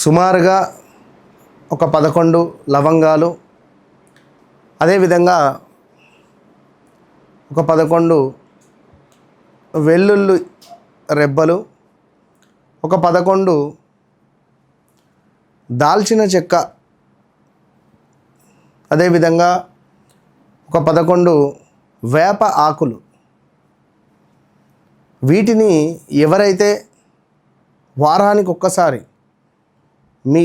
సుమారుగా ఒక 11 లవంగాలు, అదేవిధంగా ఒక 11 వెల్లుల్లి రెబ్బలు, ఒక 11 దాల్చిన చెక్క, అదేవిధంగా ఒక 11 వేప ఆకులు. వీటిని ఎవరైతే వారానికి ఒక్కసారి మీ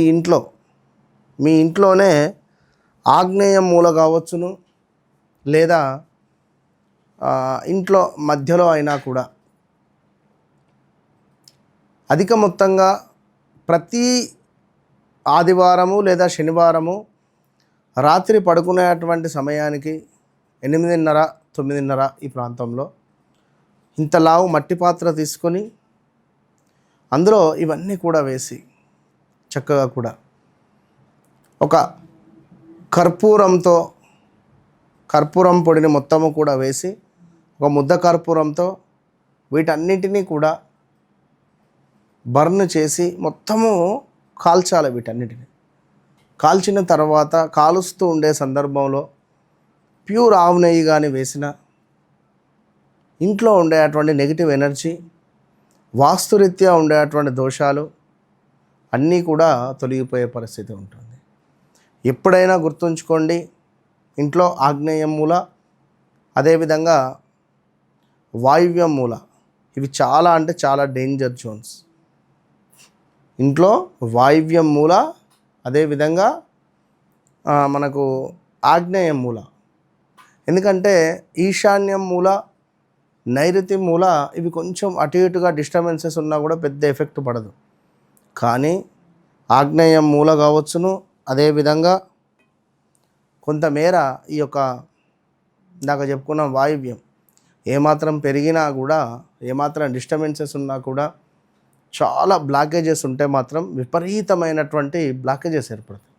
ఇంట్లోనే ఆగ్నేయం మూల కావచ్చును, లేదా ఇంట్లో మధ్యలో అయినా కూడా అధిక మొత్తంగా ప్రతి ఆదివారము లేదా శనివారము రాత్రి పడుకునేటువంటి సమయానికి 8:30, 9:30 ఈ ప్రాంతంలో ఇంత లావు మట్టి పాత్ర తీసుకొని అందులో ఇవన్నీ కూడా వేసి చక్కగా కూడా ఒక కర్పూరం పొడిని మొత్తము కూడా వేసి ఒక ముద్ద కర్పూరంతో వీటన్నిటినీ కూడా బర్న్ చేసి మొత్తము కాల్చాలి. వీటన్నిటిని కాల్చిన తర్వాత కాలుస్తూ ఉండే సందర్భంలో ప్యూర్ ఆవు నెయ్యి కానీ వేసిన ఇంట్లో ఉండేటువంటి నెగిటివ్ ఎనర్జీ, వాస్తురీత్యా ఉండేటువంటి దోషాలు అన్నీ కూడా తొలగిపోయే పరిస్థితి ఉంటుంది. ఎప్పుడైనా గుర్తుంచుకోండి, ఇంట్లో ఆగ్నేయం మూల, అదేవిధంగా వాయువ్యం మూల, ఇవి చాలా డేంజర్ జోన్స్. ఇంట్లో వాయువ్యం మూల, అదేవిధంగా మనకు ఆగ్నేయం మూల. ఎందుకంటే ఈశాన్యం మూల, నైరుతి మూల ఇవి కొంచెం అటు ఇటుగా డిస్టర్బెన్సెస్ ఉన్నా కూడా పెద్ద ఎఫెక్ట్ పడదు. కానీ ఆగ్నేయం మూల కావచ్చును, అదేవిధంగా కొంతమేర ఈ యొక్క ఇందాక చెప్పుకున్న వాయువ్యం ఏమాత్రం పెరిగినా కూడా, ఏమాత్రం డిస్టర్బెన్సెస్ ఉన్నా కూడా, చాలా బ్లాకేజెస్ ఉంటే మాత్రం విపరీతమైనటువంటి బ్లాకేజెస్ ఏర్పడతాయి.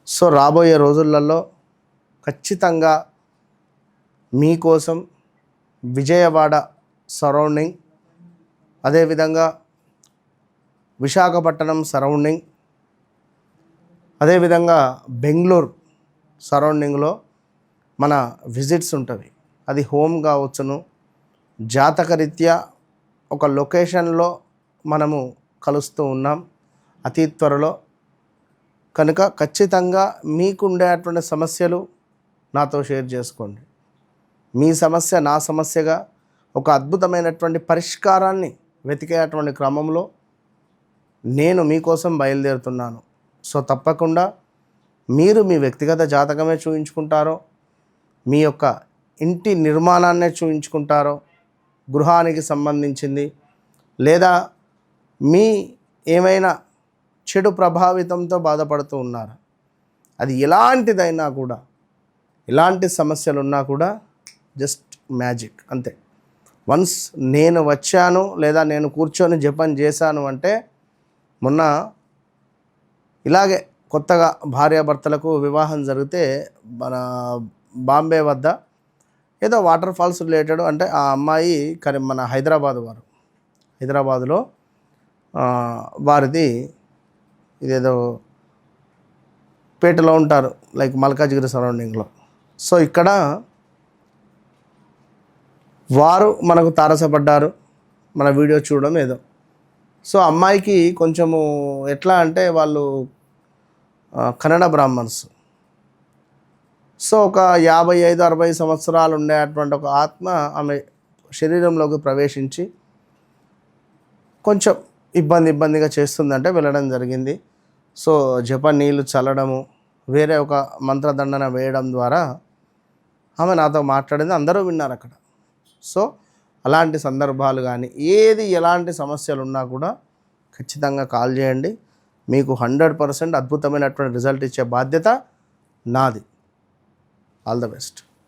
సో రాబోయే రోజులలో ఖచ్చితంగా మీకోసం విజయవాడ సరౌండింగ్, అదేవిధంగా విశాఖపట్నం సరౌండింగ్, అదేవిధంగా బెంగళూరు సరౌండింగ్లో మన విజిట్స్ ఉంటుంది. అది హోమ్ కావచ్చును, జాతకరీత్యా ఒక లొకేషన్లో మనము కలుస్తూ ఉన్నాం అతి త్వరలో. కనుక ఖచ్చితంగా మీకు ఉండేటువంటి సమస్యలు నాతో షేర్ చేసుకోండి. మీ సమస్య నా సమస్యగా ఒక అద్భుతమైనటువంటి పరిష్కారాన్ని వెతికేటువంటి క్రమంలో నేను మీకోసం బయలుదేరుతున్నాను. సో తప్పకుండా మీరు మీ వ్యక్తిగత జాతకమే చూయించుకుంటారో, మీ యొక్క ఇంటి నిర్మాణాన్నే చూయించుకుంటారో, గృహానికి సంబంధించింది, లేదా మీ ఏమైనా చెడు ప్రభావితంతో బాధపడుతూ ఉన్నారా, అది ఎలాంటిదైనా కూడా, ఎలాంటి సమస్యలు ఉన్నా కూడా జస్ట్ మ్యాజిక్ అంతే. వన్స్ నేను వచ్చాను లేదా నేను కూర్చొని జపం చేశాను అంటే, మొన్న ఇలాగే కొత్తగా భార్యాభర్తలకు వివాహం జరిగితే మన బాంబే వద్ద ఏదో వాటర్ ఫాల్స్ రిలేటెడ్, అంటే ఆ అమ్మాయి మన హైదరాబాదులో వారిది ఇదేదో పేటలో ఉంటారు, లైక్ మల్కాజ్గిరి సరౌండింగ్లో. సో ఇక్కడ వారు మనకు తారసపడ్డారు, మన వీడియో చూడడం ఏదో. సో అమ్మాయికి కొంచెము ఎట్లా అంటే వాళ్ళు కన్నడ బ్రాహ్మణ్స్. సో ఒక 55-60 సంవత్సరాలు ఉండేటువంటి ఒక ఆత్మ ఆమె శరీరంలోకి ప్రవేశించి కొంచెం ఇబ్బందిగా చేస్తుందంటే వెళ్ళడం జరిగింది. సో జప నీళ్ళు చల్లడము, వేరే ఒక మంత్రదండన వేయడం ద్వారా ఆమె నాతో మాట్లాడింది, అందరూ విన్నారు అక్కడ. సో అలాంటి సందర్భాలు కానీ ఎలాంటి సమస్యలు ఉన్నా కూడా ఖచ్చితంగా కాల్ చేయండి. మీకు 100% అద్భుతమైనటువంటి రిజల్ట్ ఇచ్చే బాధ్యత నాది. All the best.